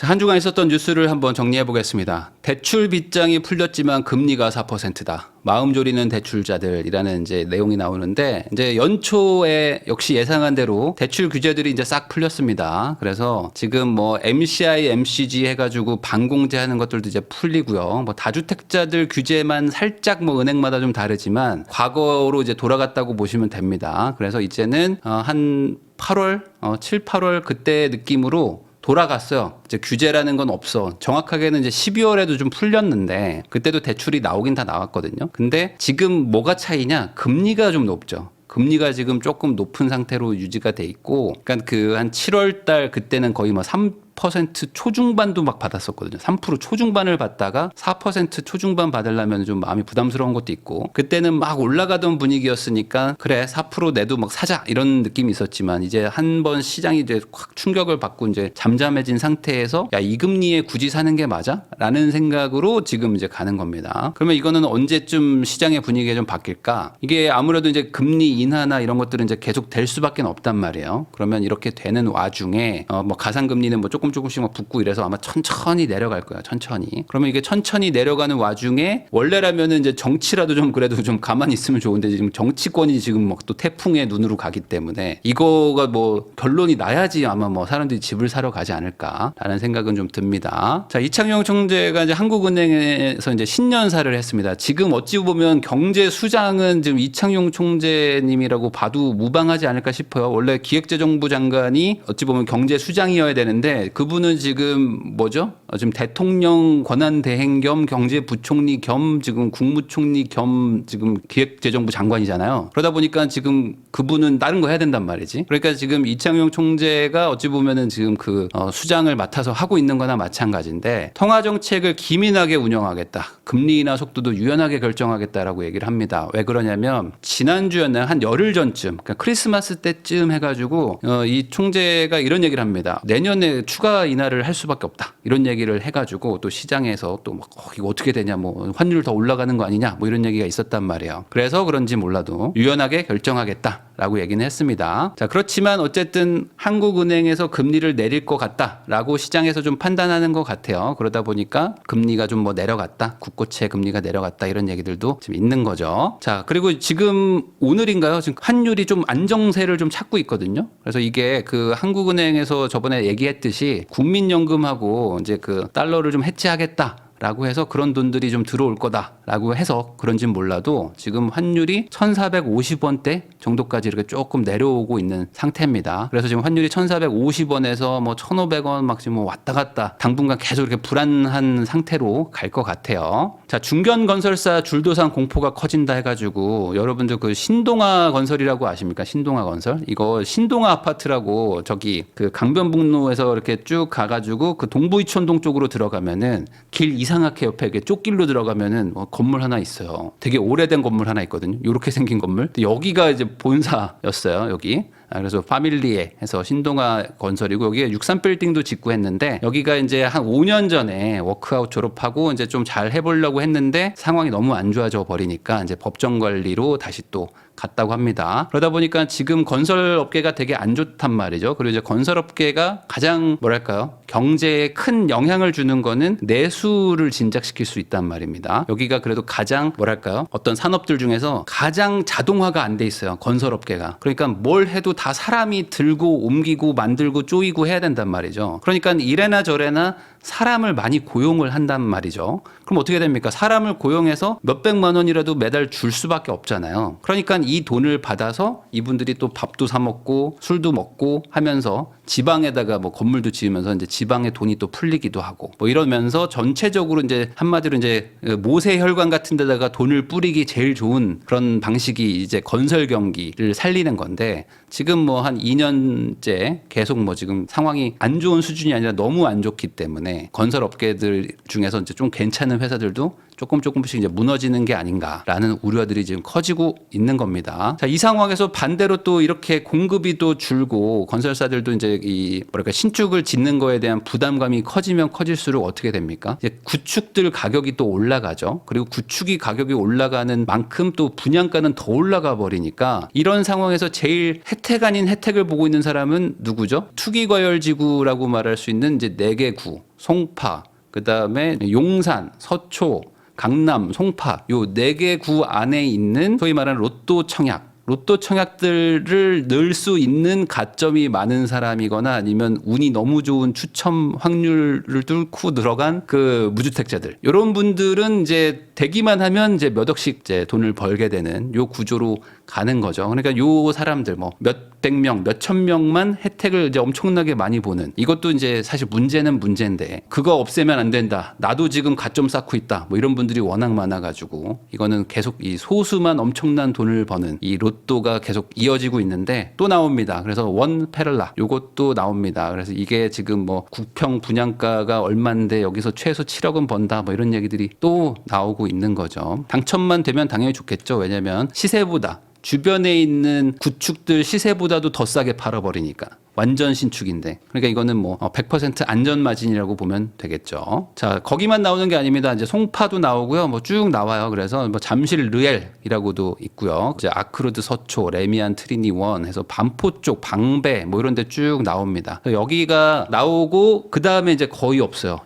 자, 한 주간 있었던 뉴스를 한번 정리해 보겠습니다. 대출 빗장이 풀렸지만 금리가 4%다. 마음 졸이는 대출자들이라는 이제 내용이 나오는데, 이제 연초에 역시 예상한 대로 대출 규제들이 이제 싹 풀렸습니다. 그래서 지금 뭐 MCI, MCG 해가지고 반공제하는 것들도 이제 풀리고요. 뭐 다주택자들 규제만 살짝 뭐 은행마다 좀 다르지만 과거로 이제 돌아갔다고 보시면 됩니다. 그래서 이제는 한 8월, 7, 8월 그때 느낌으로 돌아갔어요. 이제 규제라는 건 없어. 정확하게는 이제 12월에도 좀 풀렸는데 그때도 대출이 나오긴 다 나왔거든요. 근데 지금 뭐가 차이냐? 금리가 좀 높죠. 금리가 지금 조금 높은 상태로 유지가 돼 있고, 그러니까 그 한 7월 달 그때는 거의 뭐 3% 초중반도 막 받았었거든요. 3% 초중반을 받다가 4% 초중반 받으려면 좀 마음이 부담스러운 것도 있고, 그때는 막 올라가던 분위기였으니까 그래 4% 내도 막 사자 이런 느낌이 있었지만, 이제 한 번 시장이 이제 확 충격을 받고 이제 잠잠해진 상태에서 야, 이 금리에 굳이 사는 게 맞아? 라는 생각으로 지금 이제 가는 겁니다. 그러면 이거는 언제쯤 시장의 분위기가 좀 바뀔까? 이게 아무래도 이제 금리 인하나 이런 것들은 이제 계속 될 수밖에 없단 말이에요. 그러면 이렇게 되는 와중에 뭐 가상금리는 뭐 조금씩 막 붙고 이래서 아마 천천히 내려갈 거야. 천천히. 그러면 이게 천천히 내려가는 와중에 원래라면은 이제 정치라도 좀 그래도 좀 가만히 있으면 좋은데, 지금 정치권이 지금 막 또 태풍의 눈으로 가기 때문에 이거가 뭐 결론이 나야지 아마 뭐 사람들이 집을 사러 가지 않을까라는 생각은 좀 듭니다. 자, 이창용 총재가 이제 한국은행에서 이제 신년사를 했습니다. 지금 어찌 보면 경제 수장은 지금 이창용 총재님이라고 봐도 무방하지 않을까 싶어요. 원래 기획재정부 장관이 어찌 보면 경제 수장이어야 되는데 그분은 지금 뭐죠? 지금 대통령 권한대행 겸 경제부총리 겸 지금 국무총리 겸 지금 기획재정부 장관이잖아요. 그러다 보니까 지금 그분은 다른 거 해야 된단 말이지. 그러니까 지금 이창용 총재가 어찌 보면은 지금 그 수장을 맡아서 하고 있는 거나 마찬가지인데, 통화정책을 기민하게 운영하겠다. 금리 인하 속도도 유연하게 결정하겠다라고 얘기를 합니다. 왜 그러냐면 지난주였나요? 한 열흘 전쯤, 그러니까 크리스마스 때쯤 해가지고 이 총재가 이런 얘기를 합니다. 내년에 추가 인하를 할 수밖에 없다. 이런 얘기를 해가지고 또 시장에서 또 막 이거 어떻게 되냐, 뭐 환율 더 올라가는 거 아니냐, 뭐 이런 얘기가 있었단 말이에요. 그래서 그런지 몰라도 유연하게 결정하겠다라고 얘기는 했습니다. 자, 그렇지만 어쨌든 한국은행에서 금리를 내릴 것 같다라고 시장에서 좀 판단하는 것 같아요. 그러다 보니까 금리가 좀 뭐 내려갔다, 국고채 금리가 내려갔다 이런 얘기들도 지금 있는 거죠. 자, 그리고 지금 오늘인가요? 지금 환율이 좀 안정세를 좀 찾고 있거든요. 그래서 이게 그 한국은행에서 저번에 얘기했듯이 국민연금하고 이제 그 달러를 좀 해치하겠다 라고 해서 그런 돈들이 좀 들어올 거다라고 해서 그런진 몰라도 지금 환율이 1,450원대 정도까지 이렇게 조금 내려오고 있는 상태입니다. 그래서 지금 환율이 1,450원에서 뭐 1,500원 막 지금 왔다 갔다 당분간 계속 이렇게 불안한 상태로 갈 것 같아요. 자, 중견건설사 줄도산 공포가 커진다 해가지고 여러분들 그 신동아 건설이라고 아십니까? 신동아 건설? 이거 신동아 아파트라고 저기 그 강변북로에서 이렇게 쭉 가가지고 그 동부이촌동 쪽으로 들어가면은 길 이상하게 옆에 이렇게 쪽길로 들어가면은 뭐 건물 하나 있어요. 되게 오래된 건물 하나 있거든요. 이렇게 생긴 건물. 여기가 이제 본사였어요. 여기. 그래서 파밀리에 해서 신동아 건설이고, 여기에 63빌딩도 짓고 했는데, 여기가 이제 한 5년 전에 워크아웃 졸업하고 이제 좀 잘 해보려고 했는데 상황이 너무 안 좋아져 버리니까 이제 법정 관리로 다시 또 갔다고 합니다. 그러다 보니까 지금 건설업계가 되게 안 좋단 말이죠. 그리고 이제 건설업계가 가장 뭐랄까요? 경제에 큰 영향을 주는 거는 내수를 진작시킬 수 있단 말입니다. 여기가 그래도 가장 뭐랄까요? 어떤 산업들 중에서 가장 자동화가 안 돼 있어요. 건설업계가. 그러니까 뭘 해도 다 사람이 들고 옮기고 만들고 쪼이고 해야 된단 말이죠. 그러니까 이래나 저래나 사람을 많이 고용을 한단 말이죠. 그럼 어떻게 됩니까? 사람을 고용해서 몇백만 원이라도 매달 줄 수밖에 없잖아요. 그러니까 이 돈을 받아서 이분들이 또 밥도 사 먹고 술도 먹고 하면서 지방에다가 뭐 건물도 지으면서 이제 지방에 돈이 또 풀리기도 하고 뭐 이러면서 전체적으로 이제 한마디로 이제 모세혈관 같은 데다가 돈을 뿌리기 제일 좋은 그런 방식이 이제 건설 경기를 살리는 건데, 지금 뭐 한 2년째 계속 뭐 지금 상황이 안 좋은 수준이 아니라 너무 안 좋기 때문에 건설 업계들 중에서 이제 좀 괜찮은 회사들도 조금씩 이제 무너지는 게 아닌가라는 우려들이 지금 커지고 있는 겁니다. 자, 이 상황에서 반대로 또 이렇게 공급이 또 줄고 건설사들도 이제 이 뭐랄까 신축을 짓는 거에 대한 부담감이 커지면 커질수록 어떻게 됩니까? 이제 구축들 가격이 또 올라가죠. 그리고 구축이 가격이 올라가는 만큼 또 분양가는 더 올라가 버리니까 이런 상황에서 제일 혜택 아닌 혜택을 보고 있는 사람은 누구죠? 투기과열지구라고 말할 수 있는 이제 4개 구, 송파, 그다음에 용산, 서초, 강남, 송파 요 4개 구 안에 있는 소위 말하는 로또 청약들을 넣을 수 있는 가점이 많은 사람이거나 아니면 운이 너무 좋은 추첨 확률을 뚫고 들어간 그 무주택자들. 이런 분들은 이제 되기만 하면 이제 몇 억씩 이제 돈을 벌게 되는 요 구조로 가는 거죠. 그러니까 요 사람들 뭐 몇백 명, 몇천 명만 혜택을 이제 엄청나게 많이 보는 이것도 이제 사실 문제는 문제인데 그거 없애면 안 된다. 나도 지금 가점 쌓고 있다. 뭐 이런 분들이 워낙 많아가지고 이거는 계속 이 소수만 엄청난 돈을 버는 이 로또가 계속 이어지고 있는데 또 나옵니다. 그래서 원 페럴라 요것도 나옵니다. 그래서 이게 지금 뭐 구평 분양가가 얼마인데 여기서 최소 7억은 번다. 뭐 이런 얘기들이 또 나오고 있는 거죠. 당첨만 되면 당연히 좋겠죠. 왜냐하면 시세보다 주변에 있는 구축들 시세보다도 더 싸게 팔아버리니까. 완전 신축인데. 그러니까 이거는 뭐 100% 안전 마진이라고 보면 되겠죠. 자, 거기만 나오는 게 아닙니다. 이제 송파도 나오고요. 뭐 쭉 나와요. 그래서 뭐 잠실 르엘이라고도 있고요. 이제 아크루드 서초, 레미안 트리니원 해서 반포 쪽, 방배 뭐 이런 데 쭉 나옵니다. 여기가 나오고 그다음에 이제 거의 없어요.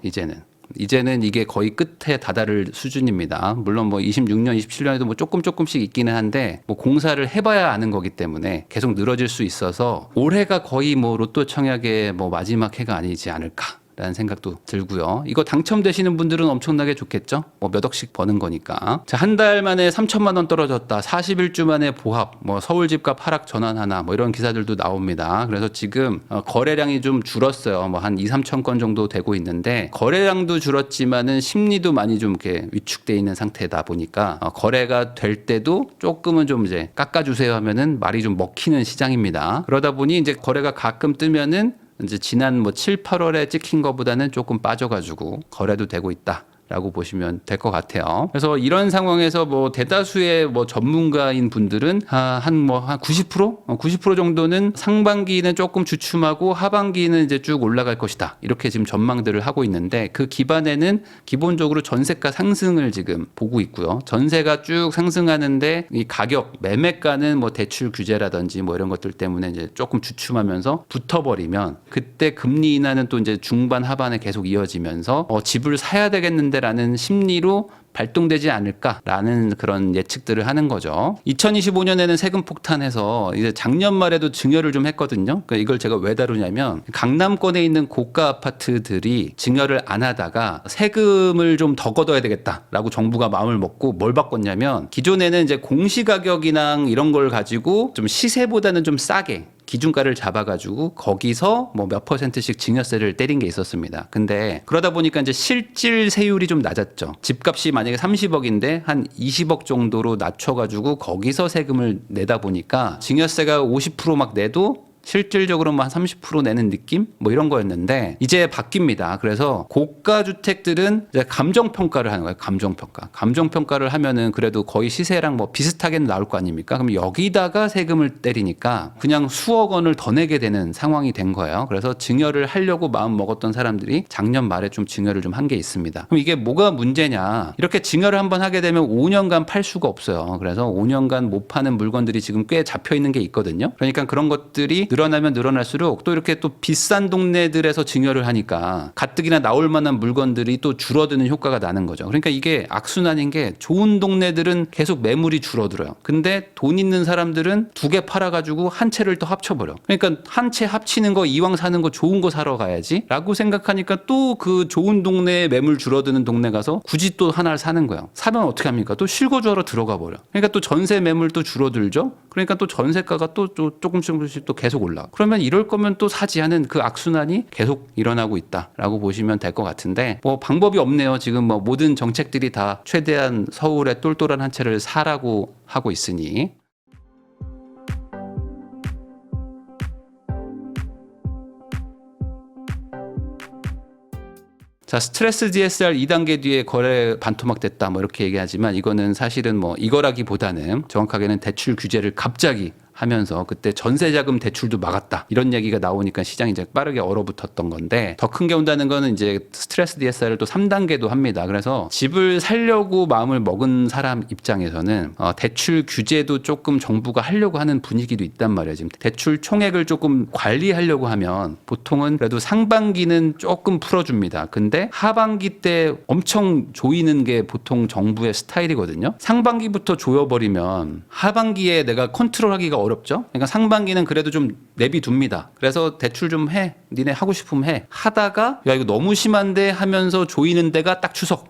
이제는 이게 거의 끝에 다다를 수준입니다. 물론 뭐 26년, 27년에도 뭐 조금씩 있기는 한데 뭐 공사를 해봐야 아는 거기 때문에 계속 늘어질 수 있어서 올해가 거의 뭐 로또 청약의 뭐 마지막 해가 아니지 않을까. 라는 생각도 들고요. 이거 당첨되시는 분들은 엄청나게 좋겠죠? 뭐 몇 억씩 버는 거니까. 자, 한 달 만에 3천만 원 떨어졌다. 41주 만에 보합, 뭐 서울 집값 하락 전환 하나, 뭐 이런 기사들도 나옵니다. 그래서 지금 거래량이 좀 줄었어요. 뭐 한 2, 3천 건 정도 되고 있는데 거래량도 줄었지만은 심리도 많이 좀 이렇게 위축돼 있는 상태다 보니까 거래가 될 때도 조금은 좀 이제 깎아주세요 하면은 말이 좀 먹히는 시장입니다. 그러다 보니 이제 거래가 가끔 뜨면은 이제 지난 뭐 7, 8월에 찍힌 것보다는 조금 빠져가지고 거래도 되고 있다. 라고 보시면 될 것 같아요. 그래서 이런 상황에서 뭐 대다수의 뭐 전문가인 분들은 한 90%? 90% 정도는 상반기는 조금 주춤하고 하반기는 이제 쭉 올라갈 것이다. 이렇게 지금 전망들을 하고 있는데 그 기반에는 기본적으로 전세가 상승을 지금 보고 있고요. 전세가 쭉 상승하는데 이 가격, 매매가는 뭐 대출 규제라든지 뭐 이런 것들 때문에 이제 조금 주춤하면서 붙어버리면 그때 금리 인하는 또 이제 중반 하반에 계속 이어지면서 집을 사야 되겠는데 라는 심리로 발동되지 않을까라는 그런 예측들을 하는 거죠. 2025년에는 세금 폭탄해서 이제 작년 말에도 증여를 좀 했거든요. 그러니까 이걸 제가 왜 다루냐면 강남권에 있는 고가 아파트들이 증여를 안 하다가 세금을 좀 더 걷어야 되겠다라고 정부가 마음을 먹고 뭘 바꿨냐면 기존에는 이제 공시가격이나 이런 걸 가지고 좀 시세보다는 좀 싸게 기준가를 잡아가지고 거기서 뭐 몇 %씩 증여세를 때린 게 있었습니다. 근데 그러다 보니까 이제 실질 세율이 좀 낮았죠. 집값이 만약에 30억인데 한 20억 정도로 낮춰가지고 거기서 세금을 내다 보니까 증여세가 50% 내도 실질적으로 한 30% 내는 느낌? 뭐 이런 거였는데 이제 바뀝니다. 그래서 고가 주택들은 이제 감정평가를 하는 거예요. 감정평가를 하면은 그래도 거의 시세랑 뭐 비슷하게 나올 거 아닙니까? 그럼 여기다가 세금을 때리니까 그냥 수억 원을 더 내게 되는 상황이 된 거예요. 그래서 증여를 하려고 마음 먹었던 사람들이 작년 말에 좀 증여를 좀 한 게 있습니다. 그럼 이게 뭐가 문제냐? 이렇게 증여를 한번 하게 되면 5년간 팔 수가 없어요. 그래서 5년간 못 파는 물건들이 지금 꽤 잡혀 있는 게 있거든요. 그러니까 그런 것들이 늘어나면 늘어날수록 또 이렇게 또 비싼 동네들에서 증여를 하니까 가뜩이나 나올 만한 물건들이 또 줄어드는 효과가 나는 거죠. 그러니까 이게 악순환인 게 좋은 동네들은 계속 매물이 줄어들어요. 근데 돈 있는 사람들은 두 개 팔아가지고 한 채를 또 합쳐버려. 그러니까 한 채 합치는 거 이왕 사는 거 좋은 거 사러 가야지 라고 생각하니까 또 그 좋은 동네에 매물 줄어드는 동네 가서 굳이 또 하나를 사는 거예요. 사면 어떻게 합니까? 또 실거주하러 들어가 버려. 그러니까 또 전세 매물 또 줄어들죠. 그러니까 또 전세가가 또 조금씩 또 계속 올라. 그러면 이럴 거면 또 사지 하는 그 악순환이 계속 일어나고 있다라고 보시면 될 것 같은데 뭐 방법이 없네요. 지금 뭐 모든 정책들이 다 최대한 서울에 똘똘한 한 채를 사라고 하고 있으니. 자, 스트레스 DSR 2단계 뒤에 거래 반토막됐다 뭐 이렇게 얘기하지만 이거는 사실은 뭐 이거라기보다는 정확하게는 대출 규제를 갑자기 하면서 그때 전세자금 대출도 막았다 이런 얘기가 나오니까 시장이 이제 빠르게 얼어붙었던 건데, 더 큰 게 온다는 거는 이제 스트레스 DSR을 또 3단계도 합니다. 그래서 집을 살려고 마음을 먹은 사람 입장에서는 대출 규제도 조금 정부가 하려고 하는 분위기도 있단 말이에요. 지금 대출 총액을 조금 관리하려고 하면 보통은 그래도 상반기는 조금 풀어줍니다. 근데 하반기 때 엄청 조이는 게 보통 정부의 스타일이거든요. 상반기부터 조여버리면 하반기에 내가 컨트롤하기가 어렵죠. 그러니까 상반기는 그래도 좀 내비둡니다. 그래서 대출 좀 해. 니네 하고 싶으면 해. 하다가 야 이거 너무 심한데 하면서 조이는 데가 딱 추석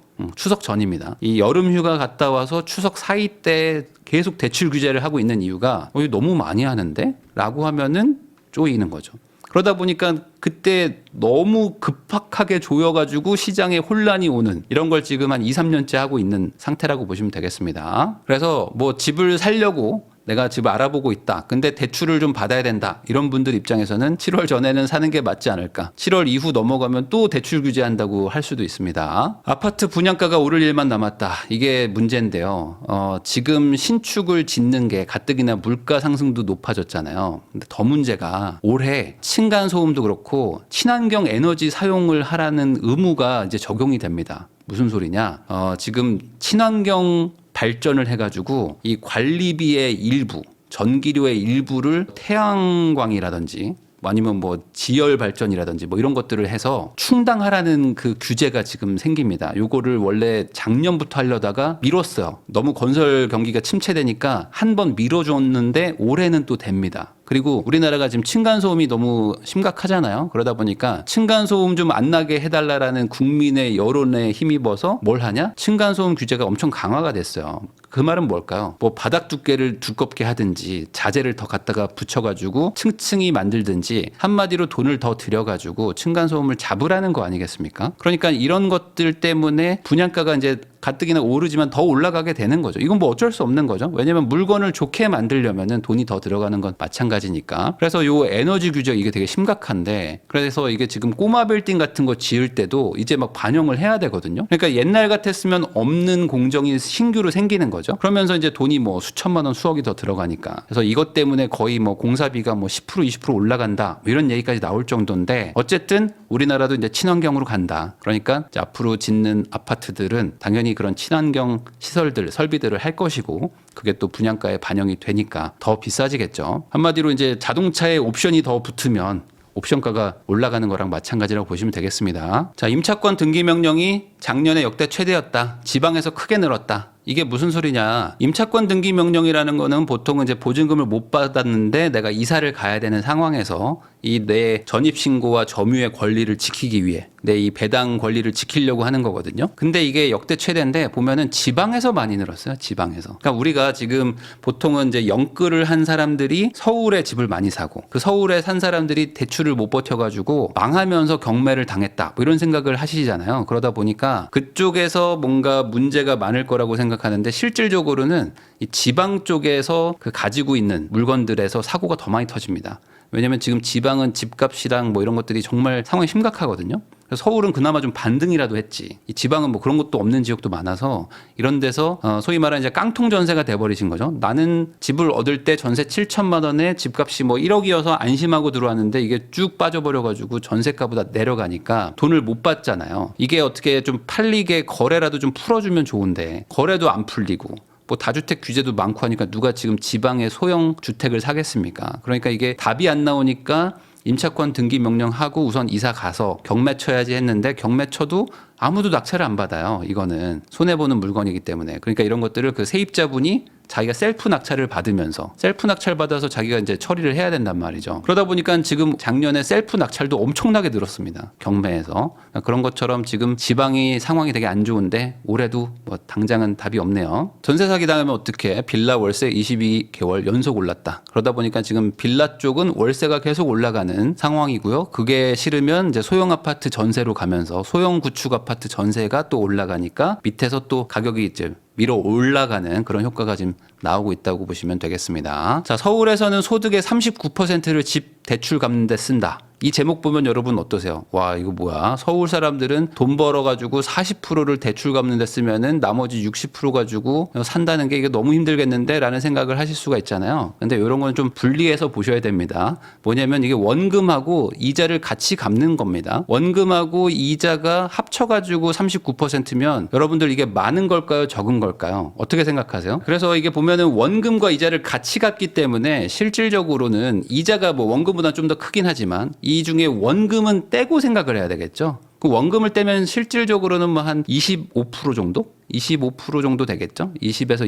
전입니다. 이 여름 휴가 갔다 와서 추석 사이 때 계속 대출 규제를 하고 있는 이유가 이거 너무 많이 하는데? 라고 하면은 조이는 거죠. 그러다 보니까 그때 너무 급박하게 조여가지고 시장에 혼란이 오는 이런 걸 지금 한 2, 3년째 하고 있는 상태라고 보시면 되겠습니다. 그래서 뭐 집을 살려고 내가 집을 알아보고 있다. 근데 대출을 좀 받아야 된다. 이런 분들 입장에서는 7월 전에는 사는 게 맞지 않을까. 7월 이후 넘어가면 또 대출 규제한다고 할 수도 있습니다. 아파트 분양가가 오를 일만 남았다. 이게 문제인데요. 지금 신축을 짓는 게 가뜩이나 물가 상승도 높아졌잖아요. 근데 더 문제가 올해 층간소음도 그렇고 친환경 에너지 사용을 하라는 의무가 이제 적용이 됩니다. 무슨 소리냐? 지금 친환경 발전을 해가지고 이 관리비의 일부, 전기료의 일부를 태양광이라든지 아니면 뭐 지열 발전이라든지 뭐 이런 것들을 해서 충당하라는 그 규제가 지금 생깁니다. 요거를 원래 작년부터 하려다가 미뤘어요. 너무 건설 경기가 침체되니까 한 번 미뤄줬는데 올해는 또 됩니다. 그리고 우리나라가 지금 층간소음이 너무 심각하잖아요. 그러다 보니까 층간소음 좀 안 나게 해달라라는 국민의 여론에 힘입어서 뭘 하냐? 층간소음 규제가 엄청 강화가 됐어요. 그 말은 뭘까요? 뭐 바닥 두께를 두껍게 하든지 자재를 더 갖다가 붙여가지고 층층이 만들든지 한마디로 돈을 더 들여가지고 층간소음을 잡으라는 거 아니겠습니까? 그러니까 이런 것들 때문에 분양가가 이제 가뜩이나 오르지만 더 올라가게 되는 거죠. 이건 뭐 어쩔 수 없는 거죠. 왜냐면 물건을 좋게 만들려면은 돈이 더 들어가는 건 마찬가지니까. 그래서 요 에너지 규제 이게 되게 심각한데, 그래서 이게 지금 꼬마 빌딩 같은 거 지을 때도 이제 막 반영을 해야 되거든요. 그러니까 옛날 같았으면 없는 공정이 신규로 생기는 거죠. 그러면서 이제 돈이 뭐 수천만 원, 수억이 더 들어가니까. 그래서 이것 때문에 거의 뭐 공사비가 뭐 10% 20% 올라간다 뭐 이런 얘기까지 나올 정도인데, 어쨌든 우리나라도 이제 친환경으로 간다. 그러니까 이제 앞으로 짓는 아파트들은 당연히 그런 친환경 시설들, 설비들을 할 것이고, 그게 또 분양가에 반영이 되니까 더 비싸지겠죠. 한마디로 이제 자동차에 옵션이 더 붙으면 옵션가가 올라가는 거랑 마찬가지라고 보시면 되겠습니다. 자, 임차권 등기 명령이 작년에 역대 최대였다. 지방에서 크게 늘었다. 이게 무슨 소리냐? 임차권 등기 명령이라는 거는 보통은 이제 보증금을 못 받았는데 내가 이사를 가야 되는 상황에서 이 내 전입신고와 점유의 권리를 지키기 위해 내 이 배당 권리를 지키려고 하는 거거든요. 근데 이게 역대 최대인데 보면은 지방에서 많이 늘었어요. 지방에서. 그러니까 우리가 지금 보통은 이제 영끌을 한 사람들이 서울에 집을 많이 사고, 그 서울에 산 사람들이 대출을 못 버텨가지고 망하면서 경매를 당했다. 뭐 이런 생각을 하시잖아요. 그러다 보니까 그쪽에서 뭔가 문제가 많을 거라고 생각하는데, 실질적으로는 이 지방 쪽에서 그 가지고 있는 물건들에서 사고가 더 많이 터집니다. 왜냐면 지금 지방은 집값이랑 뭐 이런 것들이 정말 상황이 심각하거든요. 그래서 서울은 그나마 좀 반등이라도 했지. 이 지방은 뭐 그런 것도 없는 지역도 많아서 이런 데서 소위 말하는 이제 깡통 전세가 돼버리신 거죠. 나는 집을 얻을 때 전세 7천만 원에 집값이 뭐 1억이어서 안심하고 들어왔는데 이게 쭉 빠져버려가지고 전세가보다 내려가니까 돈을 못 받잖아요. 이게 어떻게 좀 팔리게 거래라도 좀 풀어주면 좋은데 거래도 안 풀리고, 뭐 다주택 규제도 많고 하니까 누가 지금 지방의 소형 주택을 사겠습니까? 그러니까 이게 답이 안 나오니까 임차권 등기 명령하고 우선 이사 가서 경매 쳐야지 했는데, 경매 쳐도 아무도 낙찰을 안 받아요. 이거는 손해보는 물건이기 때문에. 그러니까 이런 것들을 그 세입자분이 자기가 셀프 낙찰을 받으면서 셀프 낙찰 받아서 자기가 이제 처리를 해야 된단 말이죠. 그러다 보니까 지금 작년에 셀프 낙찰도 엄청나게 늘었습니다. 경매에서. 그런 것처럼 지금 지방이 상황이 되게 안 좋은데 올해도 뭐 당장은 답이 없네요. 전세 사기 당하면 어떻게? 빌라 월세 22개월 연속 올랐다. 그러다 보니까 지금 빌라 쪽은 월세가 계속 올라가는 상황이고요. 그게 싫으면 이제 소형 아파트 전세로 가면서 소형 구축 아파트 전세가 또 올라가니까 밑에서 또 가격이 이제 밀어 올라가는 그런 효과가 지금 나오고 있다고 보시면 되겠습니다. 자, 서울에서는 소득의 39%를 집 대출 갚는 데 쓴다. 이 제목 보면 여러분 어떠세요? 와, 이거 뭐야? 서울 사람들은 돈 벌어가지고 40%를 대출 갚는 데 쓰면은 나머지 60% 가지고 산다는 게 이게 너무 힘들겠는데? 라는 생각을 하실 수가 있잖아요. 근데 이런 건 좀 분리해서 보셔야 됩니다. 뭐냐면 이게 원금하고 이자를 같이 갚는 겁니다. 원금하고 이자가 합쳐가지고 39%면 여러분들 이게 많은 걸까요? 적은 걸까요? 어떻게 생각하세요? 그래서 이게 보면은 원금과 이자를 같이 갚기 때문에 실질적으로는 이자가 뭐 원금보다 좀 더 크긴 하지만 이 중에 원금은 떼고 생각을 해야 되겠죠. 그 원금을 떼면 실질적으로는 뭐 한 25% 정도? 25% 정도 되겠죠? 20에서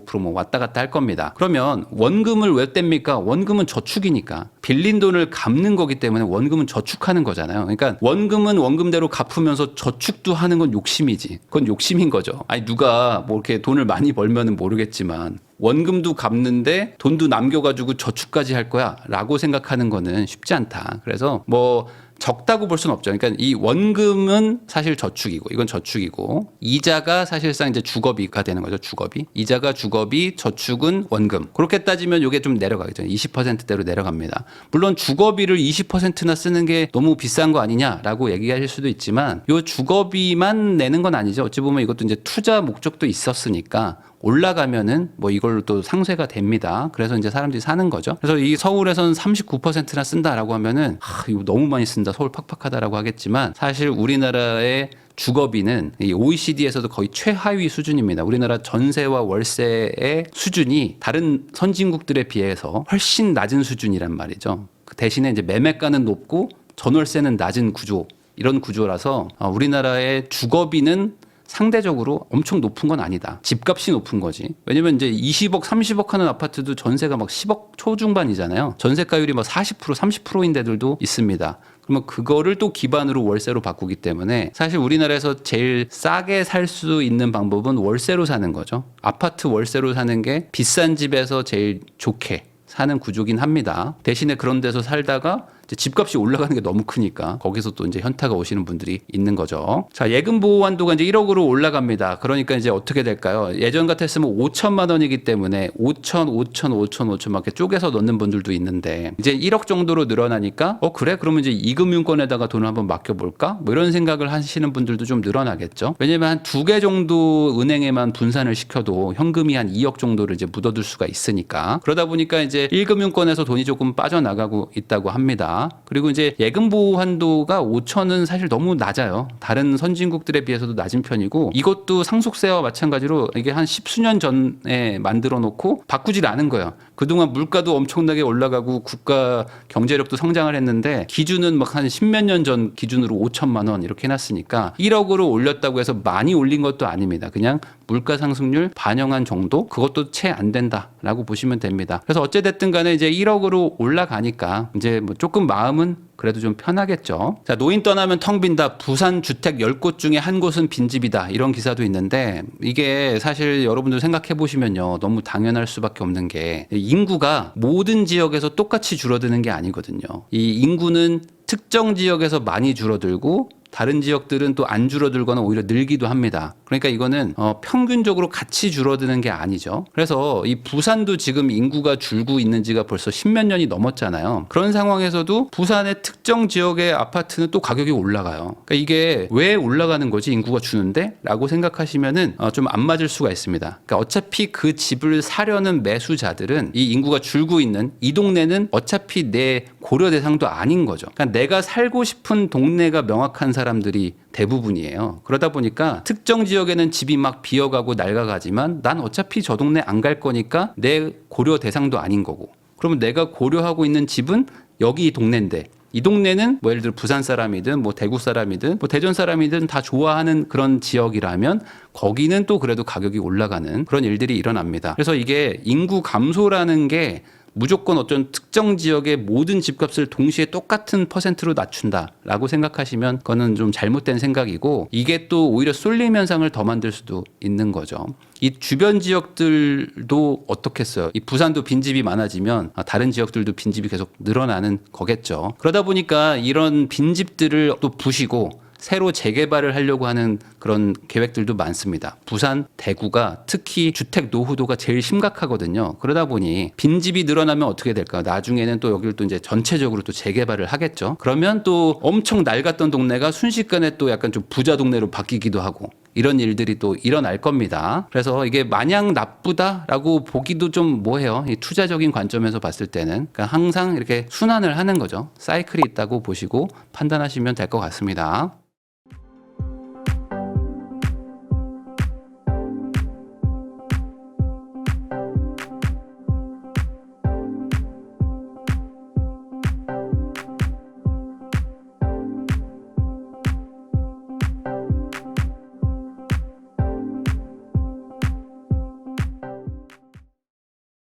25% 왔다 갔다 할 겁니다. 그러면 원금을 왜 뗍니까? 원금은 저축이니까. 빌린 돈을 갚는 거기 때문에 원금은 저축하는 거잖아요. 그러니까 원금은 원금대로 갚으면서 저축도 하는 건 욕심이지. 그건 욕심인 거죠. 아니 누가 뭐 이렇게 돈을 많이 벌면은 모르겠지만 원금도 갚는데 돈도 남겨가지고 저축까지 할 거야 라고 생각하는 거는 쉽지 않다. 그래서 뭐 적다고 볼 수는 없죠. 그러니까 이 원금은 사실 저축이고 이건 저축이고 이자가 사실상 이제 주거비가 되는 거죠. 주거비. 이자가 주거비, 저축은 원금. 그렇게 따지면 이게 좀 내려가겠죠. 20%대로 내려갑니다. 물론 주거비를 20%나 쓰는 게 너무 비싼 거 아니냐라고 얘기하실 수도 있지만 이 주거비만 내는 건 아니죠. 어찌 보면 이것도 이제 투자 목적도 있었으니까 올라가면은 뭐 이걸로 또 상쇄가 됩니다. 그래서 이제 사람들이 사는 거죠. 그래서 이 서울에서는 39%나 쓴다라고 하면은 이거 너무 많이 쓴다. 서울 팍팍하다라고 하겠지만 사실 우리나라의 주거비는 이 OECD에서도 거의 최하위 수준입니다. 우리나라 전세와 월세의 수준이 다른 선진국들에 비해서 훨씬 낮은 수준이란 말이죠. 그 대신에 이제 매매가는 높고 전월세는 낮은 구조, 이런 구조라서 우리나라의 주거비는 상대적으로 엄청 높은 건 아니다. 집값이 높은 거지. 왜냐면 이제 20억, 30억 하는 아파트도 전세가 막 10억 초중반이잖아요. 전세가율이 막 40%, 30%인 데들도 있습니다. 그러면 그거를 또 기반으로 월세로 바꾸기 때문에 사실 우리나라에서 제일 싸게 살 수 있는 방법은 월세로 사는 거죠. 아파트 월세로 사는 게 비싼 집에서 제일 좋게 사는 구조긴 합니다. 대신에 그런 데서 살다가 이제 집값이 올라가는 게 너무 크니까 거기서 또 이제 현타가 오시는 분들이 있는 거죠. 자, 예금 보호 한도가 이제 1억으로 올라갑니다. 그러니까 이제 어떻게 될까요? 예전 같았으면 5천만 원이기 때문에 5천 막 이렇게 쪼개서 넣는 분들도 있는데 이제 1억 정도로 늘어나니까 그래? 그러면 이제 이금융권에다가 돈을 한번 맡겨볼까? 뭐 이런 생각을 하시는 분들도 좀 늘어나겠죠. 왜냐면 한 2개 정도 은행에만 분산을 시켜도 현금이 한 2억 정도를 이제 묻어둘 수가 있으니까 그러다 보니까 이제 1금융권에서 돈이 조금 빠져나가고 있다고 합니다. 그리고 이제 예금 보호 한도가 5천은 사실 너무 낮아요. 다른 선진국들에 비해서도 낮은 편이고 이것도 상속세와 마찬가지로 이게 한 10수년 전에 만들어 놓고 바꾸질 않은 거예요. 그동안 물가도 엄청나게 올라가고 국가 경제력도 성장을 했는데 기준은 막 한 10몇 년 전 기준으로 5천만 원 이렇게 해놨으니까 1억으로 올렸다고 해서 많이 올린 것도 아닙니다. 그냥 물가 상승률 반영한 정도? 그것도 채 안 된다라고 보시면 됩니다. 그래서 어찌됐든 간에 이제 1억으로 올라가니까 이제 뭐 조금 마음은 그래도 좀 편하겠죠. 자, 노인 떠나면 텅 빈다. 부산 주택 10곳 중에 한 곳은 빈집이다. 이런 기사도 있는데 이게 사실 여러분들 생각해 보시면요. 너무 당연할 수밖에 없는 게 인구가 모든 지역에서 똑같이 줄어드는 게 아니거든요. 이 인구는 특정 지역에서 많이 줄어들고 다른 지역들은 또 안 줄어들거나 오히려 늘기도 합니다. 그러니까 이거는 평균적으로 같이 줄어드는 게 아니죠. 그래서 이 부산도 지금 인구가 줄고 있는 지가 벌써 10몇 년이 넘었잖아요. 그런 상황에서도 부산의 특정 지역의 아파트는 또 가격이 올라가요. 그러니까 이게 왜 올라가는 거지 인구가 주는데? 라고 생각하시면은 좀 안 맞을 수가 있습니다. 그러니까 어차피 그 집을 사려는 매수자들은 이 인구가 줄고 있는 이 동네는 어차피 내 고려 대상도 아닌 거죠. 그러니까 내가 살고 싶은 동네가 명확한 사람들이 대부분이에요. 그러다 보니까 특정 지역에는 집이 막 비어가고 낡아가지만 난 어차피 저 동네 안 갈 거니까 내 고려 대상도 아닌 거고 그러면 내가 고려하고 있는 집은 여기 이 동네인데 이 동네는 뭐 예를 들어 부산 사람이든 뭐 대구 사람이든 뭐 대전 사람이든 다 좋아하는 그런 지역이라면 거기는 또 그래도 가격이 올라가는 그런 일들이 일어납니다. 그래서 이게 인구 감소라는 게 무조건 어떤 특정 지역의 모든 집값을 동시에 똑같은 퍼센트로 낮춘다라고 생각하시면 그거는 좀 잘못된 생각이고 이게 또 오히려 쏠림 현상을 더 만들 수도 있는 거죠. 이 주변 지역들도 어떻겠어요? 이 부산도 빈집이 많아지면 다른 지역들도 빈집이 계속 늘어나는 거겠죠. 그러다 보니까 이런 빈집들을 또 부시고 새로 재개발을 하려고 하는 그런 계획들도 많습니다. 부산, 대구가 특히 주택 노후도가 제일 심각하거든요. 그러다 보니 빈집이 늘어나면 어떻게 될까요? 나중에는 또 여기를 또 이제 전체적으로 또 재개발을 하겠죠. 그러면 또 엄청 낡았던 동네가 순식간에 또 약간 좀 부자 동네로 바뀌기도 하고 이런 일들이 또 일어날 겁니다. 그래서 이게 마냥 나쁘다라고 보기도 좀 뭐해요. 이 투자적인 관점에서 봤을 때는 그러니까 항상 이렇게 순환을 하는 거죠. 사이클이 있다고 보시고 판단하시면 될 것 같습니다.